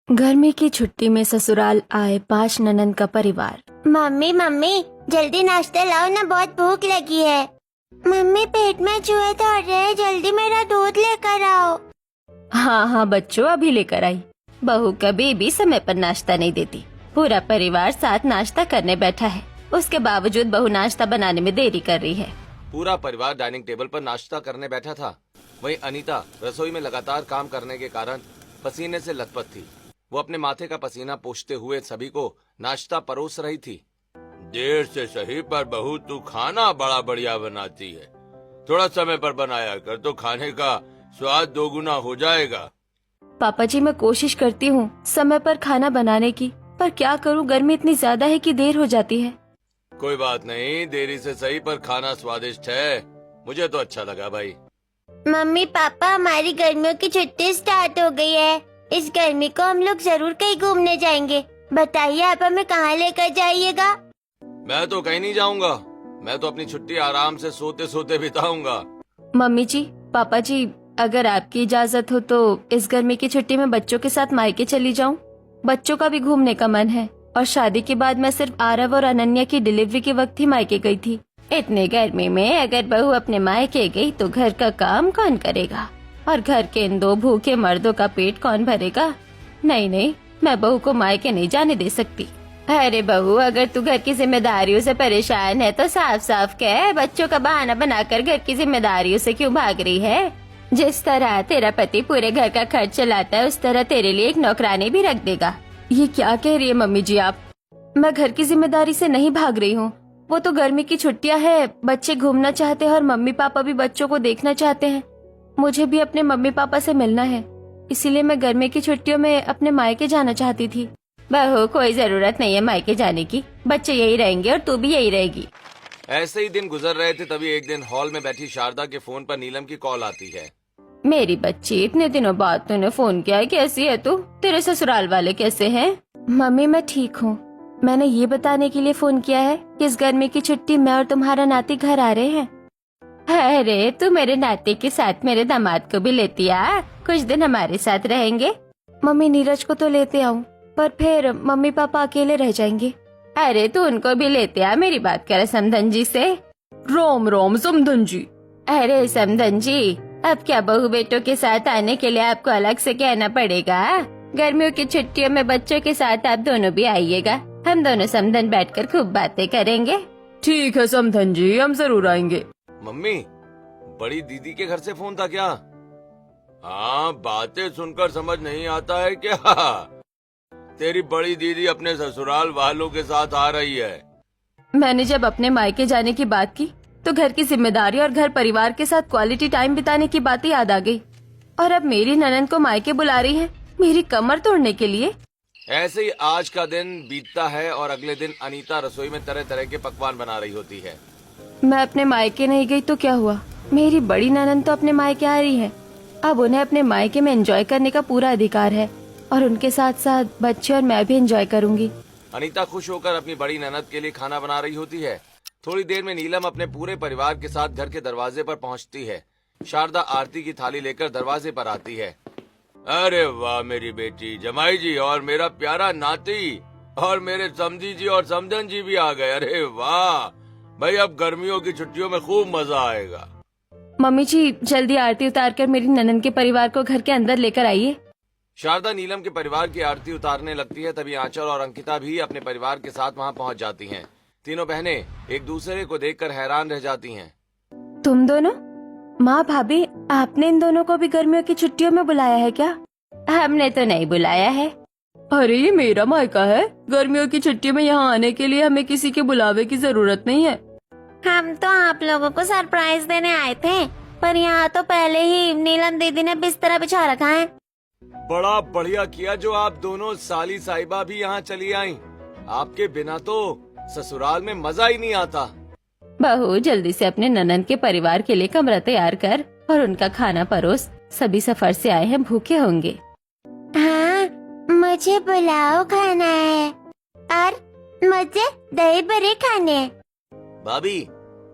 गर्मी की छुट्टी में ससुराल आए 5 ननंद का परिवार। मम्मी मम्मी जल्दी नाश्ता लाओ ना, बहुत भूख लगी है। मम्मी पेट में चूहे दौड़ रहे हैं, जल्दी मेरा दूध लेकर आओ। हाँ हाँ बच्चों, अभी लेकर आई। बहू कभी भी समय पर नाश्ता नहीं देती। पूरा परिवार साथ नाश्ता करने बैठा है, उसके बावजूद बहू नाश्ता बनाने में देरी कर रही है। पूरा परिवार डाइनिंग टेबल पर नाश्ता करने बैठा था। वहीं अनीता रसोई में लगातार काम करने के कारण पसीने से लथपथ थी। वो अपने माथे का पसीना पोंछते हुए सभी को नाश्ता परोस रही थी। देर से सही पर बहू तू खाना बड़ा बढ़िया बनाती है। थोड़ा समय पर बनाया कर तो खाने का स्वाद दोगुना हो जाएगा। पापा जी, मैं कोशिश करती हूँ समय पर खाना बनाने की, पर क्या करूँ, गर्मी इतनी ज्यादा है कि देर हो जाती है। कोई बात नहीं, देरी से सही पर खाना स्वादिष्ट है। मुझे तो अच्छा लगा भाई। मम्मी पापा, हमारी गर्मियों की छुट्टी स्टार्ट हो गई है। इस गर्मी को हम लोग जरूर कहीं घूमने जाएंगे। बताइए आप हमें कहाँ लेकर जाइएगा? मैं तो कहीं नहीं जाऊंगा। मैं तो अपनी छुट्टी आराम से सोते सोते बिताऊंगा। मम्मी जी, पापा जी, अगर आपकी इजाजत हो तो इस गर्मी की छुट्टी में बच्चों के साथ मायके चली जाऊं। बच्चों का भी घूमने का मन है, और शादी के बाद मैं सिर्फ आरव और अनन्या की डिलीवरी के वक्त ही मायके गई थी। इतने गर्मी में अगर बहू अपने मायके गई तो घर का काम कौन करेगा, और घर के इन 2 भूखे मर्दों का पेट कौन भरेगा। नहीं नहीं, मैं बहू को मायके नहीं जाने दे सकती। अरे बहू, अगर तू घर की जिम्मेदारियों से परेशान है तो साफ साफ कह, बच्चों का बहाना बनाकर घर की जिम्मेदारियों से क्यों भाग रही है? जिस तरह तेरा पति पूरे घर का खर्च चलाता है, उस तरह तेरे लिए एक नौकरानी भी रख देगा। ये क्या कह रही है मम्मी जी आप? मैं घर की जिम्मेदारी से नहीं भाग रही हूँ। वो तो गर्मी की छुट्टियाँ है, बच्चे घूमना चाहते हैं और मम्मी पापा भी बच्चों को देखना चाहते हैं। मुझे भी अपने मम्मी पापा से मिलना है, इसीलिए मैं गर्मी की छुट्टियों में अपने मायके जाना चाहती थी। बहू, कोई जरूरत नहीं है मायके जाने की, बच्चे यही रहेंगे और तू भी यही रहेगी। ऐसे ही दिन गुजर रहे थे, तभी एक दिन हॉल में बैठी शारदा के फोन पर नीलम की कॉल आती है। मेरी बच्ची, इतने दिनों बाद तूने फोन किया है, कैसी है तू? तेरे ससुराल वाले कैसे हैं? मम्मी, मैं ठीक हूँ। मैंने ये बताने के लिए फोन किया है कि इस गर्मी की छुट्टी मैं और तुम्हारा नाती घर आ रहे हैं। अरे तू मेरे नाती के साथ मेरे दामाद को भी लेती आ, कुछ दिन हमारे साथ रहेंगे। मम्मी, नीरज को तो लेते आऊँ, पर फिर मम्मी पापा अकेले रह जाएंगे। अरे तू उनको भी लेते आ, मेरी बात कर समधन जी से। रोम रोम समधन जी। अरे समधन जी, अब क्या बहू बेटों के साथ आने के लिए आपको अलग से कहना पड़ेगा? गर्मियों की छुट्टियों में बच्चों के साथ आप दोनों भी आइएगा, हम दोनों समधन बैठकर खूब बातें करेंगे। ठीक है समधन जी, हम जरूर आएंगे। मम्मी, बड़ी दीदी के घर से फोन था क्या? हाँ, बातें सुनकर समझ नहीं आता है क्या? तेरी बड़ी दीदी अपने ससुराल वालों के साथ आ रही है। मैंने जब अपने मायके जाने की बात की तो घर की जिम्मेदारी और घर परिवार के साथ क्वालिटी टाइम बिताने की बातें याद आ गई, और अब मेरी ननद को मायके बुला रही है मेरी कमर तोड़ने के लिए। ऐसे ही आज का दिन बीतता है और अगले दिन अनीता रसोई में तरह तरह के पकवान बना रही होती है। मैं अपने मायके नहीं गई तो क्या हुआ, मेरी बड़ी ननद तो अपने मायके आ रही है। अब उन्हें अपने मायके में एंजॉय करने का पूरा अधिकार है, और उनके साथ साथ बच्चे और मैं भी एंजॉय करूंगी। अनीता खुश होकर अपनी बड़ी ननद के लिए खाना बना रही होती है। थोड़ी देर में नीलम अपने पूरे परिवार के साथ घर के दरवाजे पर पहुंचती है। शारदा आरती की थाली लेकर दरवाजे पर आती है। अरे वाह मेरी बेटी, जमाई जी और मेरा प्यारा नाती, और मेरे समधी जी और समधन जी भी आ गए। अरे वाह भाई, अब गर्मियों की छुट्टियों में खूब मजा आएगा। मम्मी जी, जल्दी आरती उतार कर मेरी ननद के परिवार को घर के अंदर लेकर आइए। शारदा नीलम के परिवार की आरती उतारने लगती है, तभी आंचल और अंकिता भी अपने परिवार के साथ वहां पहुंच जाती हैं। तीनों बहनें एक दूसरे को देखकर हैरान रह जाती हैं। तुम दोनों? माँ, भाभी, आपने इन दोनों को भी गर्मियों की छुट्टियों में बुलाया है क्या? हमने तो नहीं बुलाया है। अरे ये मेरा मायका है, गर्मियों की छुट्टियों में यहाँ आने के लिए हमें किसी के बुलावे की जरूरत नहीं है। हम तो आप लोगों को सरप्राइज देने आए थे, पर यहाँ तो पहले ही नीलम दीदी ने बिस्तर बिछा रखा है। बड़ा बढ़िया किया जो आप दोनों साली साहिबा भी यहाँ चली आईं। आपके बिना तो ससुराल में मजा ही नहीं आता। बहू, जल्दी से अपने ननद के परिवार के लिए कमरा तैयार कर और उनका खाना परोस। सभी सफर से आए हैं, भूखे होंगे। हाँ, मुझे पुलाव खाना है और मुझे दही बड़े खाने हैं। भाभी,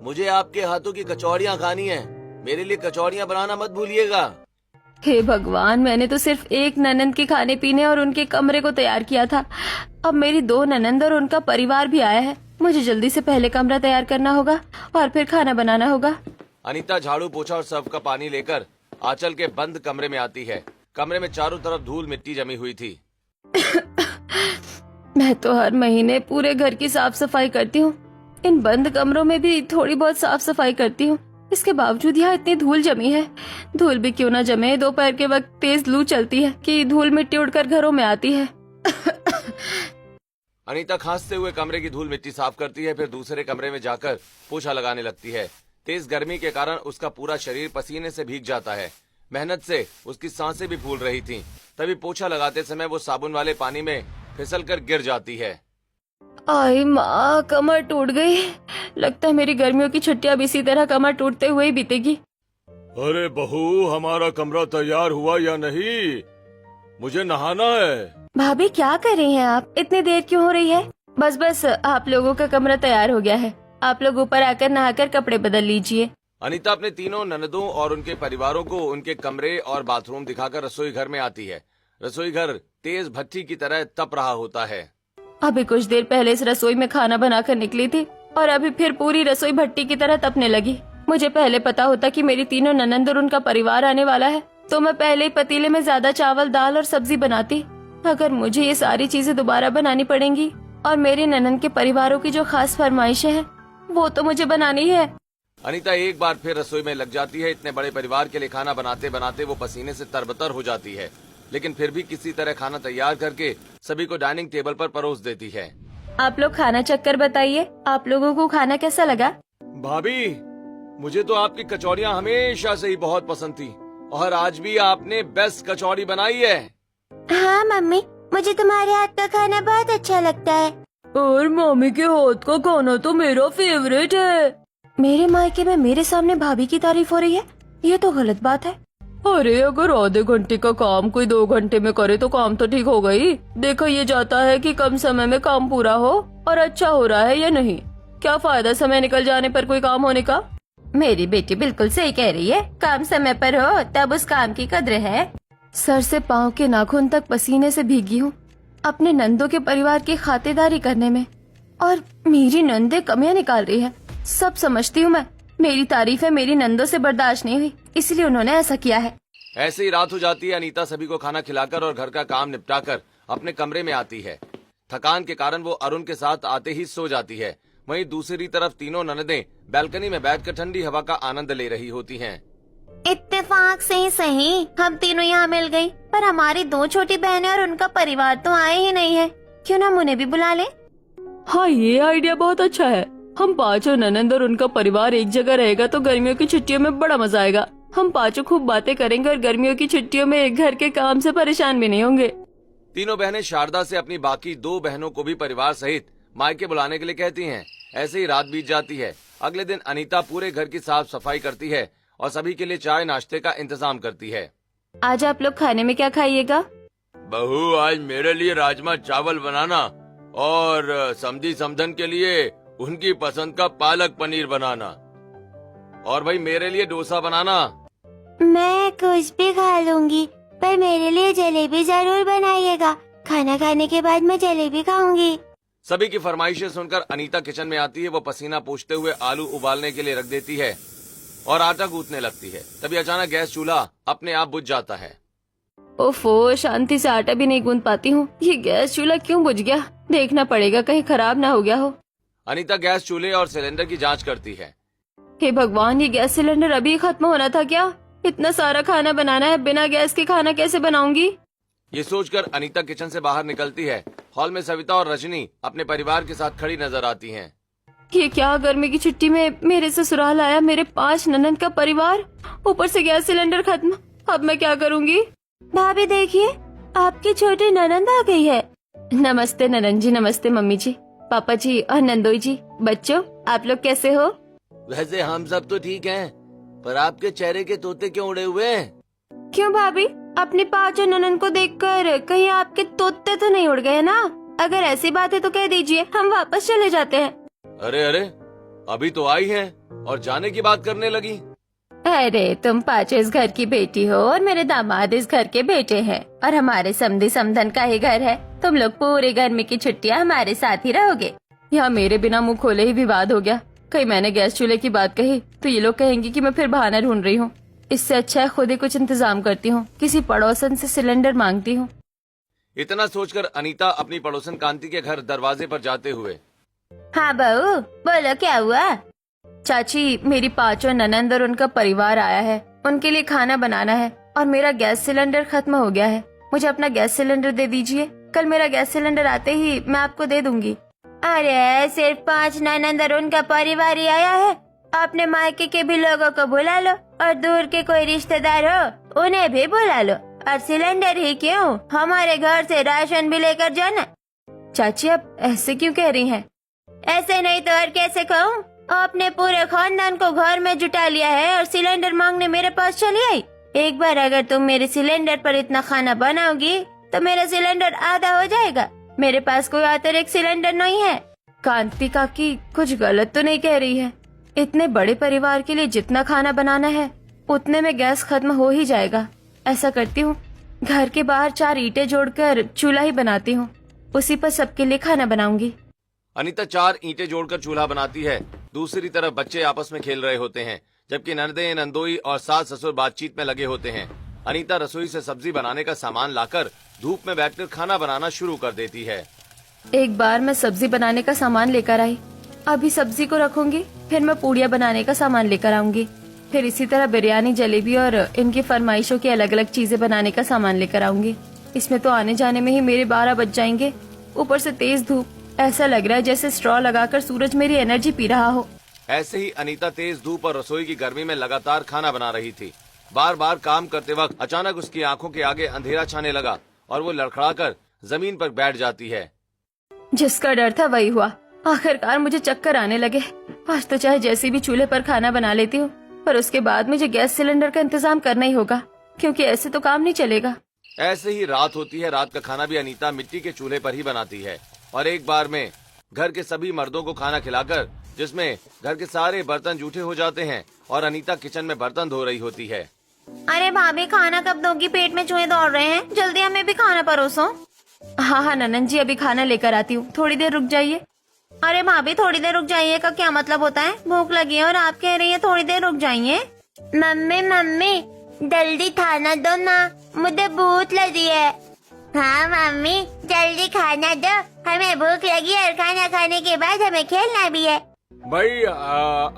मुझे आपके हाथों की कचौड़ियाँ खानी है। मेरे लिए कचौड़ियाँ बनाना मत भूलिएगा। हे भगवान, मैंने तो सिर्फ एक ननंद के खाने पीने और उनके कमरे को तैयार किया था। अब मेरी 2 ननंद और उनका परिवार भी आया है। मुझे जल्दी से पहले कमरा तैयार करना होगा और फिर खाना बनाना होगा। अनीता झाड़ू पोछा और सर्फ का पानी लेकर आंचल के बंद कमरे में आती है। कमरे में चारों तरफ धूल मिट्टी जमी हुई थी। मैं तो हर महीने पूरे घर की साफ सफाई करती हूँ। इन बंद कमरों में भी थोड़ी बहुत साफ सफाई करती हूँ। इसके बावजूद यहाँ इतनी धूल जमी है। धूल भी क्यों ना जमे, दोपहर के वक्त तेज लू चलती है कि धूल मिट्टी उड़कर घरों में आती है। अनीता खांसते हुए कमरे की धूल मिट्टी साफ करती है, फिर दूसरे कमरे में जाकर पोछा लगाने लगती है। तेज गर्मी के कारण उसका पूरा शरीर पसीने से भीग जाता है। मेहनत से उसकी सांसें भी फूल रही थीं। तभी पोछा लगाते समय वो साबुन वाले पानी में फिसलकर गिर जाती है। आई माँ, कमर टूट गई। लगता है मेरी गर्मियों की छुट्टियां भी इसी तरह कमर टूटते हुए ही बीतेगी। अरे बहू, हमारा कमरा तैयार हुआ या नहीं? मुझे नहाना है। भाभी, क्या कर रही हैं आप? इतनी देर क्यों हो रही है? बस आप लोगों का कमरा तैयार हो गया है। आप लोग ऊपर आकर नहाकर कपड़े बदल लीजिए। अनीता अपने तीनों ननदों और उनके परिवारों को उनके कमरे और बाथरूम दिखाकर रसोई घर में आती है। रसोई घर तेज भट्ठी की तरह तप रहा होता है। अभी कुछ देर पहले इस रसोई में खाना बनाकर निकली थी और अभी फिर पूरी रसोई भट्टी की तरह तपने लगी। मुझे पहले पता होता कि मेरी तीनों ननंद और उनका परिवार आने वाला है तो मैं पहले ही पतीले में ज्यादा चावल, दाल और सब्जी बनाती। अगर मुझे ये सारी चीजें दोबारा बनानी पड़ेंगी और मेरे ननंद के परिवारों की जो खास फरमाइशें हैं वो तो मुझे बनानी है। अनीता एक बार फिर रसोई में लग जाती है। इतने बड़े परिवार के लिए खाना बनाते बनाते वो पसीने से तरबतर हो जाती है, लेकिन फिर भी किसी तरह खाना तैयार करके सभी को डाइनिंग टेबल पर परोस देती है। आप लोग खाना चख कर बताइए, आप लोगों को खाना कैसा लगा? भाभी, मुझे तो आपकी कचौड़ियाँ हमेशा से ही बहुत पसंद थी और आज भी आपने बेस्ट कचौड़ी बनाई है। हाँ मम्मी, मुझे तुम्हारे हाथ का खाना बहुत अच्छा लगता है। और मम्मी के हाथ का खाना तो मेरा फेवरेट है। मेरे मायके में मेरे सामने भाभी की तारीफ हो रही है, ये तो गलत बात है। अरे अगर आधे घंटे का काम कोई 2 घंटे में करे तो काम तो ठीक हो गई। देखा ये जाता है कि कम समय में काम पूरा हो और अच्छा हो रहा है या नहीं। क्या फायदा समय निकल जाने पर कोई काम होने का। मेरी बेटी बिल्कुल सही कह रही है, काम समय पर हो तब उस काम की कद्र है। सर से पाँव के नाखून तक पसीने से भीगी हूँ अपने नंदों के परिवार की खातिरदारी करने में, और मेरी नंदे कमियां निकाल रही है। सब समझती हूँ मैं, मेरी तारीफें मेरी नंदों से बर्दाश्त नहीं हुई, इसलिए उन्होंने ऐसा किया है। ऐसे ही रात हो जाती है। अनीता सभी को खाना खिलाकर और घर का काम निपटाकर अपने कमरे में आती है। थकान के कारण वो अरुण के साथ आते ही सो जाती है। वहीं दूसरी तरफ तीनों ननदें बैल्कनी में बैठकर ठंडी हवा का आनंद ले रही होती हैं। इत्तेफाक से ही सही हम तीनों यहाँ मिल गई, पर हमारी 2 छोटी बहनें और उनका परिवार तो आए ही नहीं है। क्यों ना उन्हें भी बुला ले। हाँ, ये आइडिया बहुत अच्छा है। हम पांचों ननंद और उनका परिवार एक जगह रहेगा तो गर्मियों की छुट्टियों में बड़ा मजा आएगा। हम पांचों खूब बातें करेंगे और गर्मियों की छुट्टियों में एक घर के काम से परेशान भी नहीं होंगे। तीनों बहनें शारदा से अपनी बाकी 2 बहनों को भी परिवार सहित मायके बुलाने के लिए कहती हैं। ऐसे ही रात बीत जाती है। अगले दिन अनीता पूरे घर की साफ सफाई करती है और सभी के लिए चाय नाश्ते का इंतजाम करती है। आज आप लोग खाने में क्या खाइएगा? बहू, आज मेरे लिए राजमा चावल बनाना और समधी समधन के लिए उनकी पसंद का पालक पनीर बनाना, और भाई मेरे लिए डोसा बनाना। मैं कुछ भी खा लूंगी, पर मेरे लिए जलेबी जरूर बनाइएगा। खाना खाने के बाद मैं जलेबी खाऊंगी। सभी की फरमाइशें सुनकर अनीता किचन में आती है। वो पसीना पोंछते हुए आलू उबालने के लिए रख देती है और आटा गूंथने लगती है। तभी अचानक गैस चूल्हा अपने आप बुझ जाता है। ओफो, शांति से आटा भी नहीं गूंथ पाती हूँ। ये गैस चूल्हा क्यों बुझ गया? देखना पड़ेगा कहीं खराब ना हो गया हो। अनीता गैस चूल्हे और सिलेंडर की जांच करती है। हे भगवान, ये गैस सिलेंडर अभी खत्म होना था क्या? इतना सारा खाना बनाना है, बिना गैस के खाना कैसे बनाऊंगी? ये सोचकर अनीता किचन से बाहर निकलती है। हॉल में सविता और रजनी अपने परिवार के साथ खड़ी नजर आती हैं। ये क्या, गर्मी की छुट्टी में मेरे ससुराल आया मेरे 5 ननंद का परिवार, ऊपर से गैस सिलेंडर खत्म। अब मैं क्या करूंगी? भाभी देखिए, आपकी छोटी ननंद आ गई है। नमस्ते ननंद जी, नमस्ते मम्मी जी, पापा जी और नंदोई जी। बच्चों, आप लोग कैसे हो? वैसे हम सब तो ठीक हैं, पर आपके चेहरे के तोते क्यों उड़े हुए हैं? क्यों भाभी, अपनी 5 ननंद को देखकर कहीं आपके तोते तो नहीं उड़ गए ना? अगर ऐसी बात है तो कह दीजिए, हम वापस चले जाते हैं। अरे अरे, अभी तो आई हैं और जाने की बात करने लगी। अरे तुम पांचों इस घर की बेटी हो और मेरे दामाद इस घर के बेटे हैं और हमारे समधी समधन का ही घर है। तुम लोग पूरे गर्मी की छुट्टियां हमारे साथ ही रहोगे। यहाँ मेरे बिना मुंह खोले ही विवाद हो गया। कहीं मैंने गैस चूल्हे की बात कही तो ये लोग कहेंगे कि मैं फिर बहाना ढूंढ रही हूँ। इससे अच्छा है खुद ही कुछ इंतजाम करती हूँ, किसी पड़ोसन से सिलेंडर मांगती हूँ। इतना सोचकर अनीता अपनी पड़ोसन कांति के घर दरवाजे पर जाते हुए, हाँ बहू, बोलो क्या हुआ? चाची, मेरी पांचों ननंद और उनका परिवार आया है। उनके लिए खाना बनाना है और मेरा गैस सिलेंडर खत्म हो गया है। मुझे अपना गैस सिलेंडर दे दीजिए। कल मेरा गैस सिलेंडर आते ही मैं आपको दे दूंगी। अरे सिर्फ 5 ननंद और उनका परिवार ही आया है? अपने मायके के भी लोगों को बुला लो और दूर के कोई रिश्तेदार हो उन्हें भी बुला लो। और सिलेंडर ही क्यों, हमारे घर से राशन भी लेकर जाना। चाची, आप ऐसे क्यों कह रही हैं? ऐसे नहीं तो और कैसे कहूँ? अपने पूरे खानदान को घर में जुटा लिया है और सिलेंडर मांगने मेरे पास चली आई। एक बार अगर तुम मेरे सिलेंडर पर इतना खाना बनाओगी तो मेरा सिलेंडर आधा हो जाएगा। मेरे पास कोई अतिरिक्त सिलेंडर नहीं है। कांति काकी कुछ गलत तो नहीं कह रही है। इतने बड़े परिवार के लिए जितना खाना बनाना है उतने में गैस खत्म हो ही जाएगा। ऐसा करती हूँ, घर के बाहर 4 ईंटें जोड़कर चूल्हा ही बनाती हूँ। उसी पर सबके लिए खाना बनाऊंगी। अनीता 4 ईंटें जोड़कर चूल्हा बनाती है। दूसरी तरफ बच्चे आपस में खेल रहे होते हैं, जबकि ननदे नंदोई और सास ससुर बातचीत में लगे होते हैं। अनीता रसोई से सब्जी बनाने का सामान लाकर धूप में बैठकर खाना बनाना शुरू कर देती है। एक बार मैं सब्जी बनाने का सामान लेकर आई। अभी सब्जी को रखूंगी, फिर मैं पूड़ियाँ बनाने का सामान लेकर आऊंगी। फिर इसी तरह बिरयानी, जलेबी और इनकी फरमाइशों की अलग अलग चीजें बनाने का सामान लेकर आऊंगी। इसमें तो आने जाने में ही मेरे 12 बज जाएंगे। ऊपर से तेज धूप, ऐसा लग रहा है जैसे स्ट्रॉ लगाकर सूरज मेरी एनर्जी पी रहा हो। ऐसे ही अनीता तेज धूप और रसोई की गर्मी में लगातार खाना बना रही थी। बार बार काम करते वक्त अचानक उसकी आंखों के आगे अंधेरा छाने लगा और वो लड़खड़ाकर जमीन पर बैठ जाती है। जिसका डर था वही हुआ। आखिरकार मुझे चक्कर आने लगे। आज तो चाहे जैसे भी चूल्हे पर खाना बना लेती हूँ, पर उसके बाद मुझे गैस सिलेंडर का इंतजाम करना ही होगा, क्योंकि ऐसे तो काम नहीं चलेगा। ऐसे ही रात होती है। रात का खाना भी अनीता मिट्टी के चूल्हे पर ही बनाती है और एक बार में घर के सभी मर्दों को खाना खिलाकर, जिसमें घर के सारे बर्तन जूठे हो जाते हैं और अनीता किचन में बर्तन धो रही होती है। अरे भाभी, खाना कब दोगी? पेट में चूहे दौड़ रहे हैं, जल्दी हमें भी खाना परोसो। हाँ हाँ ननन जी, अभी खाना लेकर आती हूँ, थोड़ी देर रुक जाइए। अरे भाभी, थोड़ी देर रुक जाइए का क्या मतलब होता है? भूख लगी है और आप कह रही हैं थोड़ी देर रुक जाइए। मम्मी जल्दी खाना दो ना, मुझे भूख लगी है। हाँ मम्मी, जल्दी खाना दो, हमें भूख लगी है और खाना खाने के बाद हमें खेलना भी है। भाई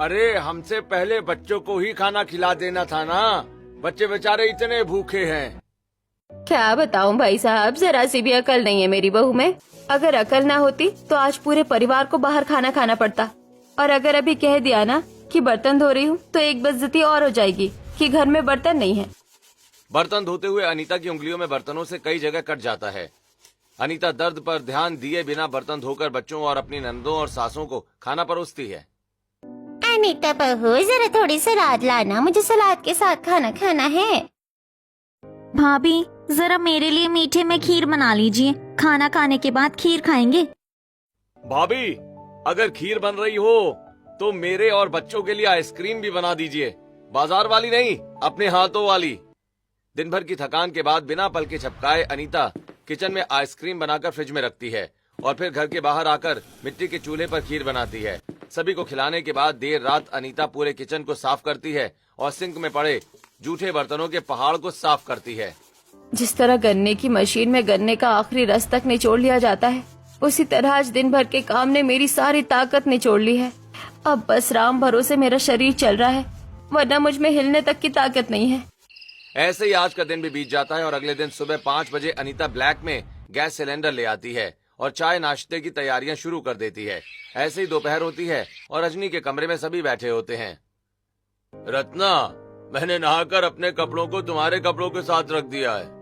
अरे हमसे पहले बच्चों को ही खाना खिला देना था ना। बच्चे बेचारे इतने भूखे हैं। क्या बताऊं भाई साहब, जरा सी भी अकल नहीं है मेरी बहू में। अगर अकल ना होती तो आज पूरे परिवार को बाहर खाना खाना पड़ता। और अगर अभी कह दिया ना कि बर्तन धो रही हूँ तो एक बेइज्जती और हो जाएगी कि घर में बर्तन नहीं है। बर्तन धोते हुए अनीता की उंगलियों में बर्तनों से कई जगह कट जाता है। अनीता दर्द पर ध्यान दिए बिना बर्तन धोकर बच्चों और अपनी नंदों और सासों को खाना परोसती है। अनीता बहू, जरा थोड़ी सलाद लाना, मुझे सलाद के साथ खाना खाना है। भाभी, जरा मेरे लिए मीठे में खीर बना लीजिए। खाना खाने के बाद खीर खाएंगे। भाभी, अगर खीर बन रही हो तो मेरे और बच्चों के लिए आइसक्रीम भी बना दीजिए। बाजार वाली नहीं, अपने हाथों वाली। दिन भर की थकान के बाद बिना पल के झपकाए अनीता किचन में आइसक्रीम बनाकर फ्रिज में रखती है और फिर घर के बाहर आकर मिट्टी के चूल्हे पर खीर बनाती है। सभी को खिलाने के बाद देर रात अनीता पूरे किचन को साफ करती है और सिंक में पड़े जूठे बर्तनों के पहाड़ को साफ करती है। जिस तरह गन्ने की मशीन में गन्ने का आखिरी रस तक निचोड़ लिया जाता है, उसी तरह आज दिन भर के काम ने मेरी सारी ताकत निचोड़ ली है। अब बस राम भरोसे मेरा शरीर चल रहा है, वरना मुझ में हिलने तक की ताकत नहीं है। ऐसे ही आज का दिन भी बीत जाता है और अगले दिन सुबह 5 बजे अनीता ब्लैक में गैस सिलेंडर ले आती है और चाय नाश्ते की तैयारियां शुरू कर देती है। ऐसे ही दोपहर होती है और रजनी के कमरे में सभी बैठे होते हैं। रत्ना, मैंने नहाकर अपने कपड़ों को तुम्हारे कपड़ों के साथ रख दिया है।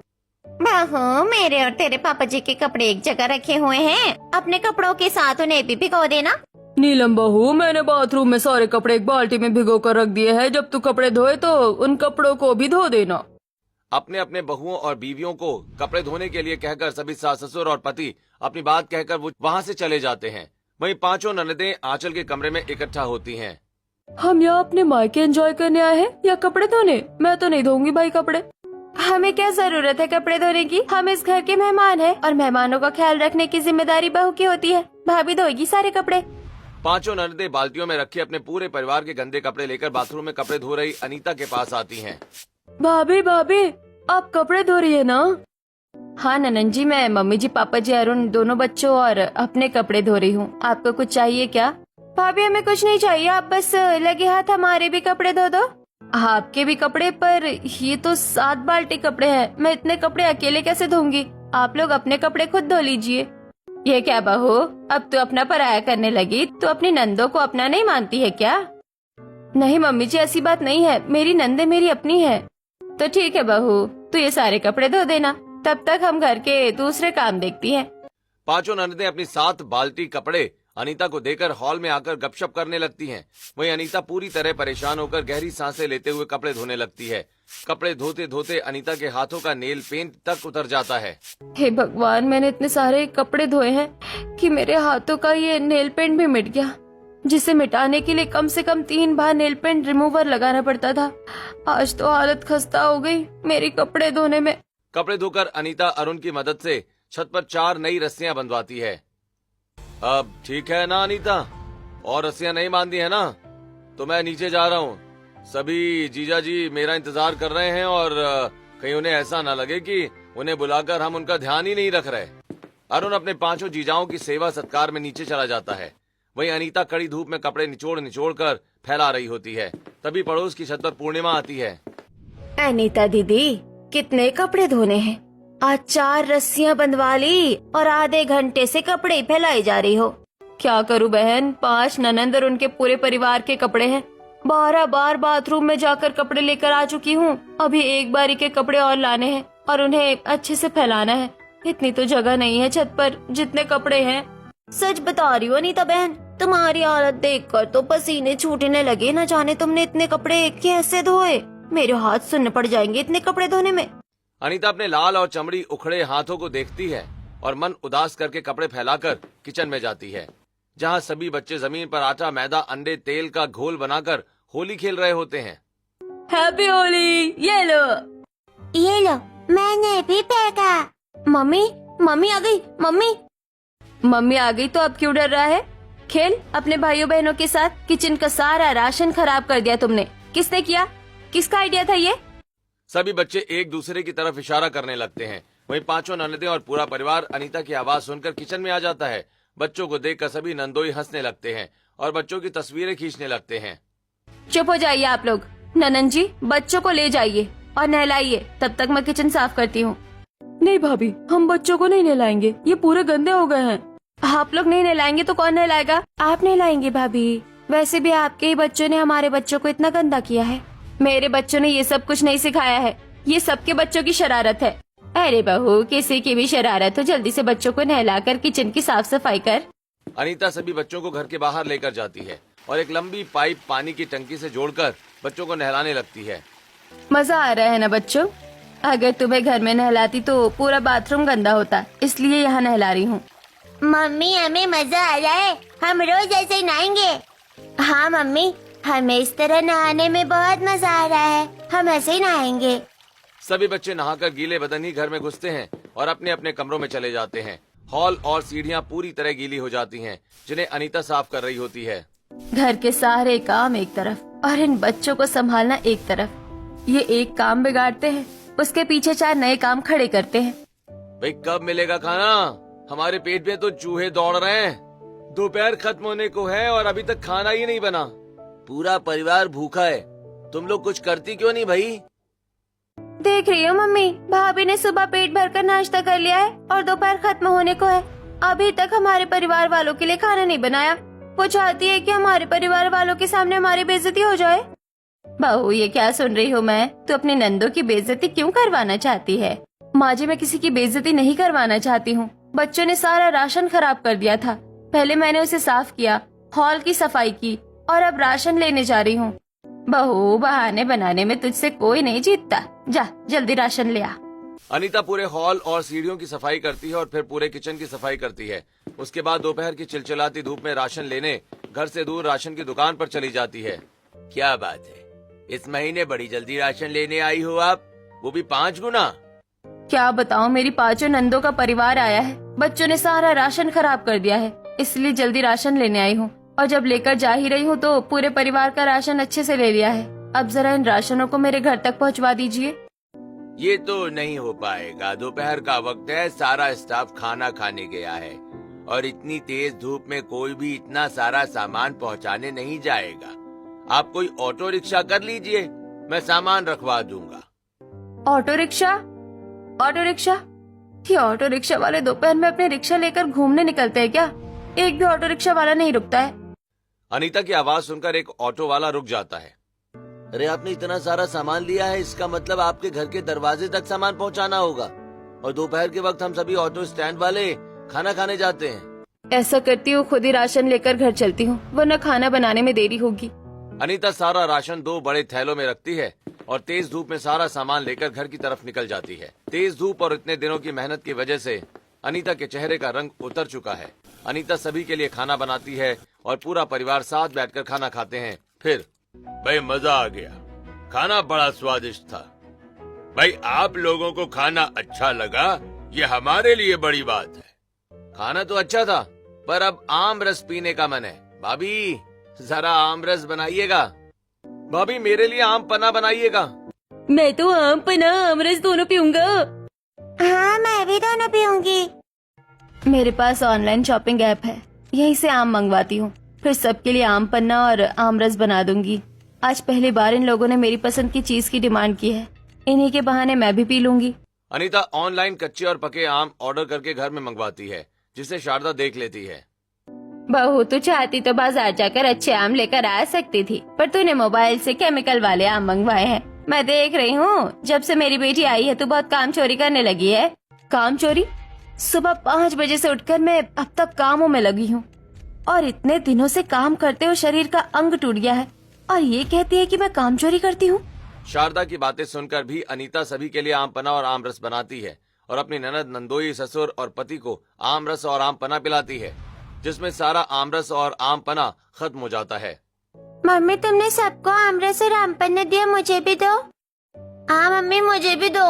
बहू, मेरे और तेरे पापा जी के कपड़े एक जगह रखे हुए हैं, अपने कपड़ों के साथ उन्हें भी भिगो देना। नीलम बहू, मैंने बाथरूम में सारे कपड़े एक बाल्टी में भिगो कर रख दिए हैं। जब तू कपड़े धोए तो उन कपड़ों को भी धो देना। अपने अपने बहुओं और बीवियों को कपड़े धोने के लिए कहकर सभी सास ससुर और पति अपनी बात कहकर वो वहाँ से चले जाते हैं। वहीं पांचों ननदें आंचल के कमरे में इकट्ठा होती हैं। हम यहाँ अपने मायके एंजॉय करने आए हैं या कपड़े धोने? मैं तो नहीं धोऊंगी भाई कपड़े। हमें क्या जरूरत है कपड़े धोने की? हम इस घर के मेहमान हैं और मेहमानों का ख्याल रखने की जिम्मेदारी बहू की होती है। भाभी धोएगी सारे कपड़े। पांचों ननदें बाल्टियों में रखे अपने पूरे परिवार के गंदे कपड़े लेकर बाथरूम में कपड़े धो रही अनीता के पास आती हैं। भाभी भाभी आप कपड़े धो रही है ना? हाँ ननन जी, मैं मम्मी जी, पापा जी, अरुण, दोनों बच्चों और अपने कपड़े धो रही हूँ। आपको कुछ चाहिए क्या? भाभी हमें कुछ नहीं चाहिए, आप बस लगे हाथ हमारे भी कपड़े धो दो। आपके भी कपड़े? पर ये तो 7 बाल्टी कपड़े हैं, मैं इतने कपड़े अकेले कैसे धोऊंगी? आप लोग अपने कपड़े खुद धो लीजिए। ये क्या बहू, अब तो अपना पराया करने लगी? तो अपनी नंदों को अपना नहीं मानती है क्या? नहीं मम्मी जी, ऐसी बात नहीं है, मेरी नंदे मेरी अपनी है। तो ठीक है बहू, तो ये सारे कपड़े धो देना, तब तक हम घर के दूसरे काम देखती हैं। पांचों ननदें अपनी 7 बाल्टी कपड़े अनीता को देकर हॉल में आकर गपशप करने लगती हैं। वहीं अनीता पूरी तरह परेशान होकर गहरी सांसें लेते हुए कपड़े धोने लगती है। कपड़े धोते धोते अनीता के हाथों का नेल पेंट तक उतर जाता है। हे भगवान, मैंने इतने सारे कपड़े धोए हैं कि मेरे हाथों का ये नेल पेंट भी मिट गया, जिसे मिटाने के लिए कम से कम 3 बार नेल पेंट रिमूवर लगाना पड़ता था। आज तो हालत खस्ता हो गई मेरी कपड़े धोने में। कपड़े धोकर अनीता अरुण की मदद से छत पर 4 नई रस्सियां बंधवाती है। अब ठीक है ना अनीता? और रस्सियां नहीं बांधी है ना? तो मैं नीचे जा रहा हूँ। सभी जीजा जी मेरा इंतजार कर रहे हैं और कहीं उन्हें ऐसा ना लगे कि उन्हें बुलाकर हम उनका ध्यान ही नहीं रख रहे। अरुण अपने 5 जीजाओं की सेवा सत्कार में नीचे चला जाता है। वहीं अनीता कड़ी धूप में कपड़े निचोड़ निचोड़ कर फैला रही होती है। तभी पड़ोस की छत पर पूर्णिमा आती है। अनीता दीदी, कितने कपड़े धोने हैं? आज 4 रस्सियां बंधवा ली और आधे घंटे से कपड़े ही फैलाई जा रही हो। क्या करूं बहन, 5 ननंद और उनके पूरे परिवार के कपड़े हैं। 12 बार बाथरूम में जाकर कपड़े लेकर आ चुकी हूँ। अभी एक बारी के कपड़े और लाने हैं और उन्हें अच्छे से फैलाना है। इतनी तो जगह नहीं है छत पर जितने कपड़े हैं। सच बता रही हो अनीता बहन, तुम्हारी हालत देखकर तो पसीने छूटने लगे। न जाने तुमने इतने कपड़े कैसे धोए। मेरे हाथ सुन्न पड़ जाएंगे इतने कपड़े धोने में। अनीता अपने लाल और चमड़ी उखड़े हाथों को देखती है और मन उदास करके कपड़े फैलाकर किचन में जाती है, जहां सभी बच्चे जमीन पर आटा, मैदा, अंडे, तेल का घोल बनाकर होली खेल रहे होते हैं। हैप्पी होली, ये लो। ये लो, मैंने भी फेंका। मम्मी, मम्मी आ गई। मम्मी मम्मी आ गई तो अब क्यों डर रहा है? खेल अपने भाइयों बहनों के साथ। किचन का सारा राशन खराब कर दिया तुमने। किसने किया? किसका आइडिया था ये? सभी बच्चे एक दूसरे की तरफ इशारा करने लगते हैं। वहीं 5 ननदें और पूरा परिवार अनीता की आवाज सुनकर किचन में आ जाता है। बच्चों को देखकर सभी नंदोई हंसने लगते हैं और बच्चों की तस्वीरें खींचने लगते हैं। चुप हो जाइए आप लोग। ननन जी, बच्चों को ले जाइए और नहलाइए, तब तक मैं किचन साफ करती हूँ। नहीं भाभी, हम बच्चों को नहीं नहलाएंगे, ये पूरे गंदे हो गए हैं। आप लोग नहीं नहलाएंगे तो कौन नहलाएगा? आप नहलाएंगे भाभी। वैसे भी आपके ही बच्चों ने हमारे बच्चों को इतना गंदा किया है। मेरे बच्चों ने ये सब कुछ नहीं सिखाया है, ये सबके बच्चों की शरारत है। अरे बहू, किसी की भी शरारत हो, जल्दी से बच्चों को नहलाकर किचन की साफ सफाई कर। अनीता सभी बच्चों को घर के बाहर लेकर जाती है और एक लंबी पाइप पानी की टंकी से जोड़कर बच्चों को नहलाने लगती है। मजा आ रहा है ना बच्चों? अगर तुम्हें घर में नहलाती तो पूरा बाथरूम गंदा होता, इसलिए यहाँ नहला रही हूँ। मम्मी, हमें मजा आ रहा है, हम रोज ऐसे ही नहाएंगे। हाँ मम्मी, हमें इस तरह नहाने में बहुत मजा आ रहा है, हम ऐसे ही नहाएंगे। सभी बच्चे नहाकर गीले बदन ही घर में घुसते हैं और अपने अपने कमरों में चले जाते हैं। हॉल और सीढ़ियाँ पूरी तरह गीली हो जाती हैं, जिन्हें अनीता साफ कर रही होती है। घर के सारे काम एक तरफ और इन बच्चों को संभालना एक तरफ। ये एक काम बिगाड़ते हैं, उसके पीछे 4 नए काम खड़े करते हैं। भाई कब मिलेगा खाना? हमारे पेट में तो चूहे दौड़ रहे हैं। दोपहर खत्म होने को है और अभी तक खाना ही नहीं बना। पूरा परिवार भूखा है, तुम लोग कुछ करती क्यों नहीं भाई? देख रही हो मम्मी, भाभी ने सुबह पेट भरकर नाश्ता कर लिया है और दोपहर खत्म होने को है। अभी तक हमारे परिवार वालों के लिए खाना नहीं बनाया। वो चाहती है कि हमारे परिवार वालों के सामने हमारी बेइज्जती हो जाए। बहू, ये क्या सुन रही हूँ मैं? तू अपनी नंदों की बेइज्जती क्यों करवाना चाहती है? माँ जी, मैं किसी की बेइज्जती नहीं करवाना चाहती हूँ। बच्चों ने सारा राशन खराब कर दिया था, पहले मैंने उसे साफ किया, हॉल की सफाई की और अब राशन लेने जा रही हूँ। बहू, बहाने बनाने में तुझसे कोई नहीं जीतता। जा जल्दी राशन ले आ। अनीता पूरे हॉल और सीढ़ियों की सफाई करती है और फिर पूरे किचन की सफाई करती है। उसके बाद दोपहर की चिलचिलाती धूप में राशन लेने घर से दूर राशन की दुकान पर चली जाती है। क्या बात है, इस महीने बड़ी जल्दी राशन लेने आई हो आप, वो भी 5 गुना। क्या बताऊं, मेरी 5 नंदों का परिवार आया है। बच्चों ने सारा राशन खराब कर दिया है, इसलिए जल्दी राशन लेने आई हूँ। और जब लेकर जा ही रही हूँ तो पूरे परिवार का राशन अच्छे से ले लिया है। अब जरा इन राशनों को मेरे घर तक पहुँचवा दीजिए। ये तो नहीं हो पाएगा, दोपहर का वक्त है, सारा स्टाफ खाना खाने गया है और इतनी तेज धूप में कोई भी इतना सारा सामान पहुंचाने नहीं जाएगा। आप कोई ऑटो रिक्शा कर लीजिए, मैं सामान रखवा दूंगा। Auto rickshaw? Auto rickshaw? ये ऑटो रिक्शा वाले दोपहर में अपने रिक्शा लेकर घूमने निकलते हैं क्या? एक भी ऑटो रिक्शा वाला नहीं रुकता है। अनीता की आवाज सुनकर एक ऑटो वाला रुक जाता है। अरे आपने इतना सारा सामान लिया है, इसका मतलब आपके घर के दरवाजे तक सामान पहुंचाना होगा, और दोपहर के वक्त हम सभी ऑटो स्टैंड वाले खाना खाने जाते हैं। ऐसा करती हूँ, खुद ही राशन लेकर घर चलती हूँ, वरना खाना बनाने में देरी होगी। अनीता सारा राशन 2 बड़े थैलों में रखती है और तेज धूप में सारा सामान लेकर घर की तरफ निकल जाती है। तेज धूप और इतने दिनों की मेहनत की वजह से अनीता के चेहरे का रंग उतर चुका है। अनीता सभी के लिए खाना बनाती है और पूरा परिवार साथ बैठकर खाना खाते हैं। फिर भाई मजा आ गया, खाना बड़ा स्वादिष्ट था। भाई आप लोगों को खाना अच्छा लगा, ये हमारे लिए बड़ी बात है। खाना तो अच्छा था, पर अब आम रस पीने का मन है। भाभी जरा आम रस बनाइएगा। भाभी मेरे लिए आम पन्ना बनाइएगा। मैं तो आम पन्ना आम रस दोनों पीऊंगा। हाँ मैं भी दोनों पीऊंगी। मेरे पास ऑनलाइन शॉपिंग ऐप है, यहीं से आम मंगवाती हूँ, फिर सबके लिए आम पन्ना और आम रस बना दूंगी। आज पहली बार इन लोगों ने मेरी पसंद की चीज की डिमांड की है, इन्हीं के बहाने मैं भी पी लूंगी। अनीता ऑनलाइन कच्चे और पके आम ऑर्डर करके घर में मंगवाती है, जिसे शारदा देख लेती है। बहू तू चाहती तो बाजार जाकर अच्छे आम लेकर आ सकती थी, पर तूने मोबाइल से केमिकल वाले आम मंगवाए हैं। मैं देख रही हूँ, जब से मेरी बेटी आई है तू बहुत काम चोरी करने लगी है। काम चोरी? सुबह 5 बजे से उठकर मैं अब तक कामों में लगी हूँ, और इतने दिनों से काम करते हुए शरीर का अंग टूट गया है, और ये कहती है कि मैं काम चोरी करती हूँ। शारदा की बातें सुनकर भी अनीता सभी के लिए आम पन्ना और आम रस बनाती है और अपनी ननद, नंदोई, ससुर और पति को आम रस और आम पन्ना पिलाती है, जिसमें सारा आम रस और आम पन्ना खत्म हो जाता है। मम्मी तुमने सबको आम रस और आम पन्ना दिया, मुझे भी दो। हाँ मम्मी मुझे भी दो।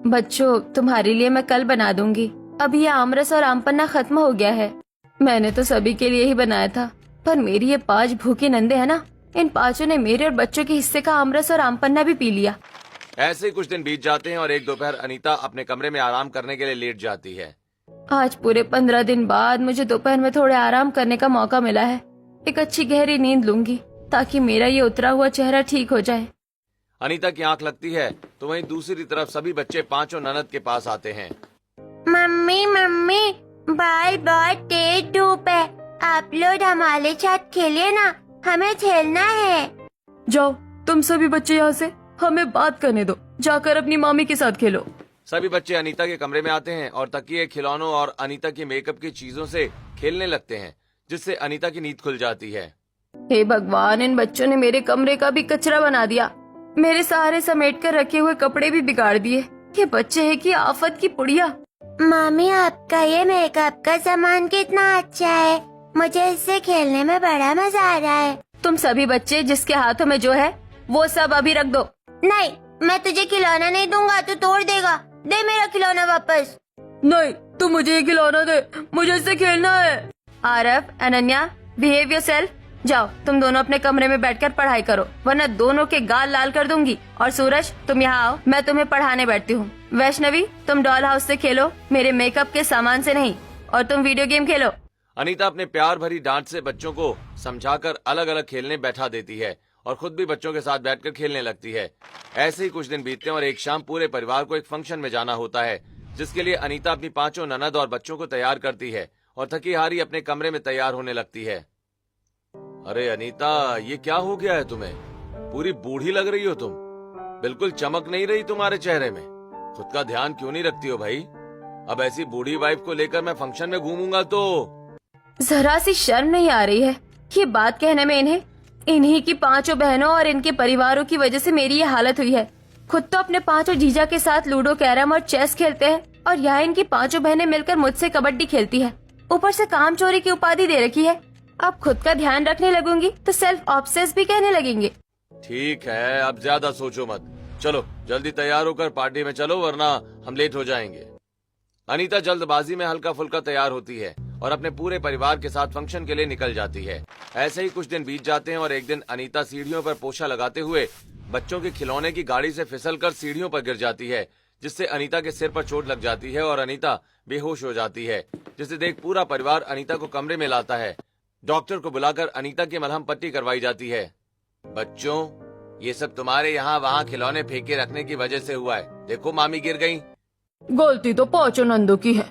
बच्चों तुम्हारे लिए मैं कल बना दूंगी, अब ये आम रस और आम पन्ना खत्म हो गया है। मैंने तो सभी के लिए ही बनाया था, पर मेरी ये 5 भूखी नंदे है ना, इन 5 ने मेरे और बच्चों के हिस्से का आम रस और आम पन्ना भी पी लिया। ऐसे ही कुछ दिन बीत जाते हैं और एक दोपहर अनीता अपने कमरे में आराम करने के लिए लेट जाती है। आज पूरे 15 दिन बाद मुझे दोपहर में थोड़े आराम करने का मौका मिला है। एक अच्छी गहरी नींद लूंगी ताकि मेरा ये उतरा हुआ चेहरा ठीक हो जाए। अनीता की आंख लगती है तो वहीं दूसरी तरफ सभी बच्चे 5 ननद के पास आते हैं। मम्मी मम्मी बाहर बहुत तेज धूप है, आप लोग हमारे साथ खेलिए ना, हमें खेलना है। जाओ तुम सभी बच्चे यहाँ से, हमें बात करने दो, जाकर अपनी मामी के साथ खेलो। सभी बच्चे अनीता के कमरे में आते हैं और तकिए, खिलौनों और अनीता की मेकअप की चीजों से खेलने लगते हैं, जिससे अनीता की नींद खुल जाती है। हे भगवान, इन बच्चों ने मेरे कमरे का भी कचरा बना दिया, मेरे सारे समेट कर रखे हुए कपड़े भी बिगाड़ दिए। ये बच्चे हैं कि आफत की पुड़िया। मामी आपका ये मेकअप का सामान कितना अच्छा है, मुझे इससे खेलने में बड़ा मजा आ रहा है। तुम सभी बच्चे जिसके हाथों में जो है वो सब अभी रख दो। नहीं मैं तुझे खिलौना नहीं दूंगा, तू तोड़ देगा, दे मेरा खिलौना वापस। नहीं तू मुझे ये खिलौना दे, मुझे इससे खेलना है। Aarav, Ananya, behave yourself. जाओ तुम दोनों अपने कमरे में बैठकर पढ़ाई करो, वरना दोनों के गाल लाल कर दूंगी। और सूरज तुम यहाँ आओ, मैं तुम्हें पढ़ाने बैठती हूँ। वैष्णवी तुम डॉल हाउस से खेलो, मेरे मेकअप के सामान से नहीं। और तुम वीडियो गेम खेलो। अनीता अपने प्यार भरी डांट से बच्चों को समझाकर अलग अलग खेलने बैठा देती है और खुद भी बच्चों के साथ बैठकर खेलने लगती है। ऐसे ही कुछ दिन बीतते हैं और एक शाम पूरे परिवार को एक फंक्शन में जाना होता है, जिसके लिए अनीता अपनी 5 ननद और बच्चों को तैयार करती है और थकी हारी अपने कमरे में तैयार होने लगती है। अरे अनीता, ये क्या हो गया है तुम्हें? पूरी बूढ़ी लग रही हो तुम, बिल्कुल चमक नहीं रही तुम्हारे चेहरे में। खुद का ध्यान क्यों नहीं रखती हो भाई? अब ऐसी बूढ़ी वाइफ को लेकर मैं फंक्शन में घूमूंगा तो। जरा सी शर्म नहीं आ रही है ये बात कहने में इन्हें? इन्हीं की 5 बहनों और इनके परिवारों की वजह से मेरी ये हालत हुई है। खुद तो अपने 5 जीजा के साथ लूडो, कैरम और चेस खेलते हैं, और यहाँ इनकी 5 बहनें मिलकर मुझसे कबड्डी खेलती है। ऊपर से काम चोरी की उपाधि दे रखी है। अब खुद का ध्यान रखने लगूंगी तो सेल्फ ऑब्सेस भी कहने लगेंगे। ठीक है, अब ज्यादा सोचो मत। चलो जल्दी तैयार होकर पार्टी में चलो, वरना हम लेट हो जाएंगे। अनीता जल्दबाजी में हल्का फुल्का तैयार होती है और अपने पूरे परिवार के साथ फंक्शन के लिए निकल जाती है। ऐसे ही कुछ दिन बीत जाते हैं और एक दिन अनीता सीढ़ियों पर पोछा लगाते हुए बच्चों के खिलौने की गाड़ी से फिसलकर सीढ़ियों पर गिर जाती है, जिससे अनीता के सिर पर चोट लग जाती है और अनीता बेहोश हो जाती है, जिसे देख पूरा परिवार अनीता को कमरे में लाता है। डॉक्टर को बुलाकर अनीता की मलहम पट्टी करवाई जाती है। बच्चों, ये सब तुम्हारे यहाँ वहाँ खिलौने फेंके रखने की वजह से हुआ है। देखो मामी गिर गई। गलती तो पांचों नंदों की है।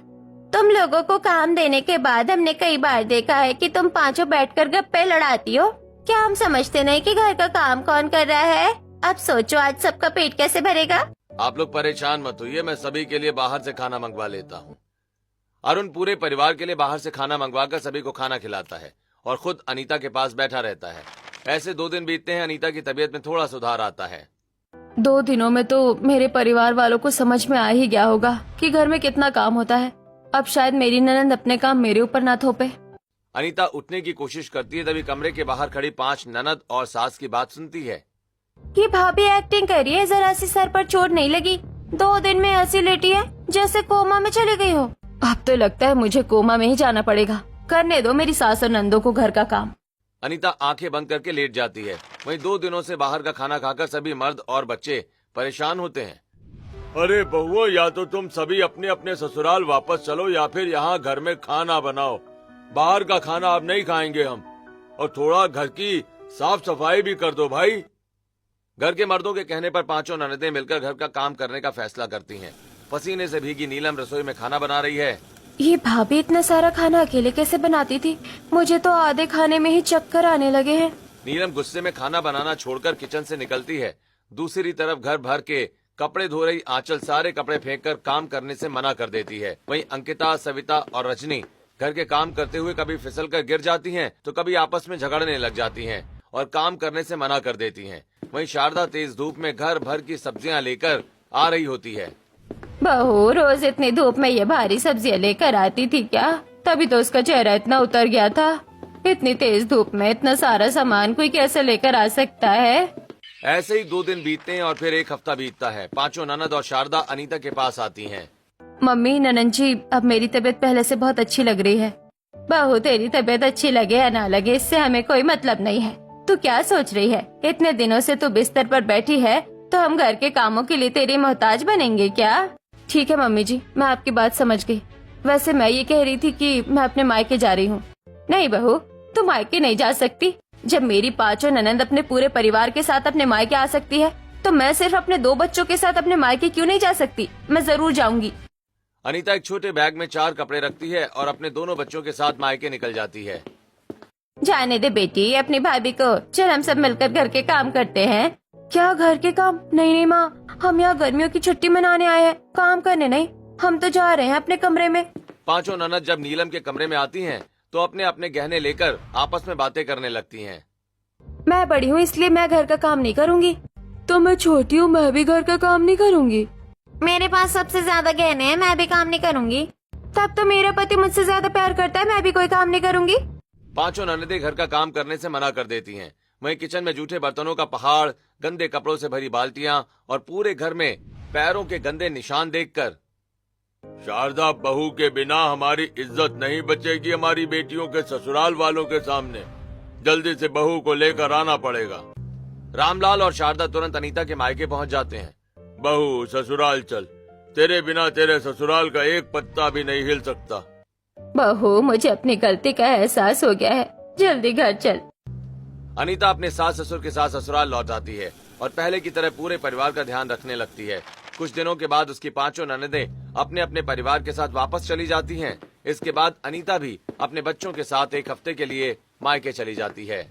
तुम लोगों को काम देने के बाद हमने कई बार देखा है कि तुम पांचों बैठकर गप्पे लड़ाती हो। क्या हम समझते नहीं कि घर का काम कौन कर रहा है? अब सोचो आज सबका पेट कैसे भरेगा। आप लोग परेशान मत होइए, मैं सभी के लिए बाहर से खाना मंगवा लेता हूँ। अरुण पूरे परिवार के लिए बाहर से खाना मंगवाकर सभी को खाना खिलाता है और खुद अनीता के पास बैठा रहता है। ऐसे 2 दिन बीतते हैं, अनीता की तबीयत में थोड़ा सुधार आता है। 2 दिनों में तो मेरे परिवार वालों को समझ में आ ही गया होगा कि घर में कितना काम होता है। अब शायद मेरी ननद अपने काम मेरे ऊपर ना थोपे। अनीता उठने की कोशिश करती है, तभी कमरे के बाहर खड़ी 5 ननद और सास की बात सुनती है। ये भाभी एक्टिंग कर रही है, जरा सी सर पर चोट नहीं लगी। 2 दिन में ऐसी लेटी है जैसे कोमा में चली गई हो। अब तो लगता है मुझे कोमा में ही जाना पड़ेगा। करने दो मेरी सास और नंदों को घर का काम। अनीता आंखें बंद करके लेट जाती है। वहीं 2 दिनों से बाहर का खाना खाकर सभी मर्द और बच्चे परेशान होते हैं। अरे बहुओं, या तो तुम सभी अपने अपने ससुराल वापस चलो या फिर यहाँ घर में खाना बनाओ। बाहर का खाना अब नहीं खाएंगे हम। और थोड़ा घर की साफ सफाई भी कर दो भाई। घर के मर्दों के कहने पर 5 ननदें मिलकर घर का काम करने का फैसला करती हैं। पसीने से भीगी नीलम रसोई में खाना बना रही है। ये भाभी इतना सारा खाना अकेले कैसे बनाती थी? मुझे तो आधे खाने में ही चक्कर आने लगे हैं। नीलम गुस्से में खाना बनाना छोड़कर किचन से निकलती है। दूसरी तरफ घर भर के कपड़े धो रही आंचल सारे कपड़े फेंककर काम करने से मना कर देती है। वहीं अंकिता, सविता और रजनी घर के काम करते हुए कभी फिसलकर गिर जाती हैं, तो कभी आपस में झगड़ने लग जाती हैं और काम करने से मना कर देती हैं। वहीं शारदा तेज धूप में घर भर की सब्जियां लेकर आ रही होती है। बहू, रोज इतनी धूप में ये भारी सब्जियां लेकर आती थी क्या? तभी तो उसका चेहरा इतना उतर गया था। इतनी तेज धूप में इतना सारा सामान कोई कैसे लेकर आ सकता है? ऐसे ही 2 दिन बीतते हैं और फिर 1 हफ्ता बीतता है। 5 ननद और शारदा अनीता के पास आती हैं। मम्मी, ननद जी, अब मेरी तबीयत पहले से बहुत अच्छी लग रही है। बहू, तेरी तबीयत अच्छी लगे या ना लगे, इससे हमें कोई मतलब नहीं है। तू क्या सोच रही है? इतने दिनों से तू बिस्तर पर बैठी है तो हम घर के कामों के लिए तेरी मोहताज बनेंगे क्या? ठीक है मम्मी जी, मैं आपकी बात समझ गई। वैसे मैं ये कह रही थी कि मैं अपने मायके जा रही हूँ। नहीं बहू, तू मायके नहीं जा सकती। जब मेरी 5 ननद अपने पूरे परिवार के साथ अपने मायके आ सकती है, तो मैं सिर्फ अपने 2 बच्चों के साथ अपने मायके क्यों नहीं जा सकती? मैं जरूर जाऊंगी। अनीता एक छोटे बैग में 4 कपड़े रखती है और अपने दोनों बच्चों के साथ मायके निकल जाती है। जाने दे बेटी अपनी भाभी को, चल हम सब मिलकर घर के काम करते हैं। क्या घर के काम? नहीं नहीं माँ, हम यहाँ गर्मियों की छुट्टी मनाने आए हैं, काम करने नहीं। हम तो जा रहे हैं अपने कमरे में। 5 ननद जब नीलम के कमरे में आती हैं, तो अपने अपने गहने लेकर आपस में बातें करने लगती हैं। मैं बड़ी हूँ इसलिए मैं घर का काम नहीं करूँगी। तो मैं छोटी हूँ, मैं भी घर का काम नहीं करूँगी। मेरे पास सबसे ज्यादा गहने हैं, मैं भी काम नहीं करूँगी। तब तो मेरा पति मुझसे ज्यादा प्यार करता है, मैं भी कोई काम नहीं करूँगी। 5 ननदें घर का काम करने से मना कर देती हैं। वहीं किचन में जूठे बर्तनों का पहाड़, गंदे कपड़ों से भरी बाल्टियां और पूरे घर में पैरों के गंदे निशान देखकर, शारदा, बहू के बिना हमारी इज्जत नहीं बचेगी हमारी बेटियों के ससुराल वालों के सामने। जल्दी से बहू को लेकर आना पड़ेगा। रामलाल और शारदा तुरंत अनीता के मायके पहुंच जाते हैं। बहू, ससुराल चल, तेरे बिना तेरे ससुराल का एक पत्ता भी नहीं हिल सकता। बहू, मुझे अपनी गलती का एहसास हो गया है, जल्दी घर चल। अनीता अपने सास ससुर के साथ ससुराल लौट आती है और पहले की तरह पूरे परिवार का ध्यान रखने लगती है। कुछ दिनों के बाद उसकी 5 ननदें अपने अपने परिवार के साथ वापस चली जाती हैं। इसके बाद अनीता भी अपने बच्चों के साथ 1 हफ्ते के लिए मायके चली जाती है।